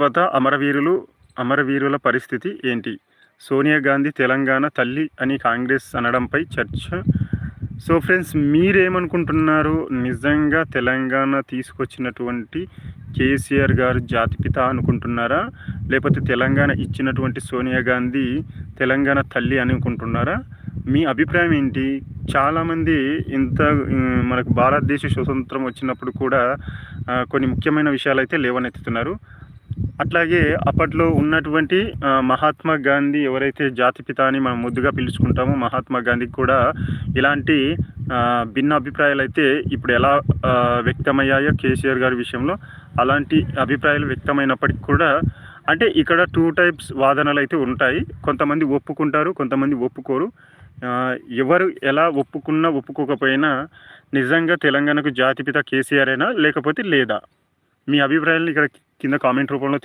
తర్వాత అమరవీరుల పరిస్థితి ఏంటి? సోనియా గాంధీ తెలంగాణ తల్లి అని కాంగ్రెస్ అనడంపై చర్చ. సో ఫ్రెండ్స్, మీరేమనుకుంటున్నారు? నిజంగా తెలంగాణ తీసుకొచ్చినటువంటి కేసీఆర్ గారు జాతిపిత అనుకుంటున్నారా? లేకపోతే తెలంగాణ ఇచ్చినటువంటి సోనియా గాంధీ తెలంగాణ తల్లి అనుకుంటున్నారా? మీ అభిప్రాయం ఏంటి? చాలామంది మనకు భారతదేశ స్వతంత్రం వచ్చినప్పుడు కూడా కొన్ని ముఖ్యమైన విషయాలు అయితే లేవనెత్తుతున్నారు. అట్లాగే అప్పట్లో ఉన్నటువంటి మహాత్మా గాంధీ ఎవరైతే జాతిపిత అని మనం ముద్దుగా పిలుచుకుంటామో, మహాత్మా గాంధీకి కూడా ఇలాంటి భిన్న అభిప్రాయాలు అయితే ఇప్పుడు ఎలా వ్యక్తమయ్యాయో కేసీఆర్ గారి విషయంలో అలాంటి అభిప్రాయాలు వ్యక్తమైనప్పటికీ కూడా అంటే ఇక్కడ 2 టైప్స్ వాదనలు అయితే ఉంటాయి. కొంతమంది ఒప్పుకుంటారు, కొంతమంది ఒప్పుకోరు. ఎవరు ఎలా ఒప్పుకున్నా ఒప్పుకోకపోయినా నిజంగా తెలంగాణకు జాతిపిత కేసీఆర్ అయినా లేకపోతే లేదా? మీ అభిప్రాయాలను ఇక్కడ కింద కామెంట్ రూపంలో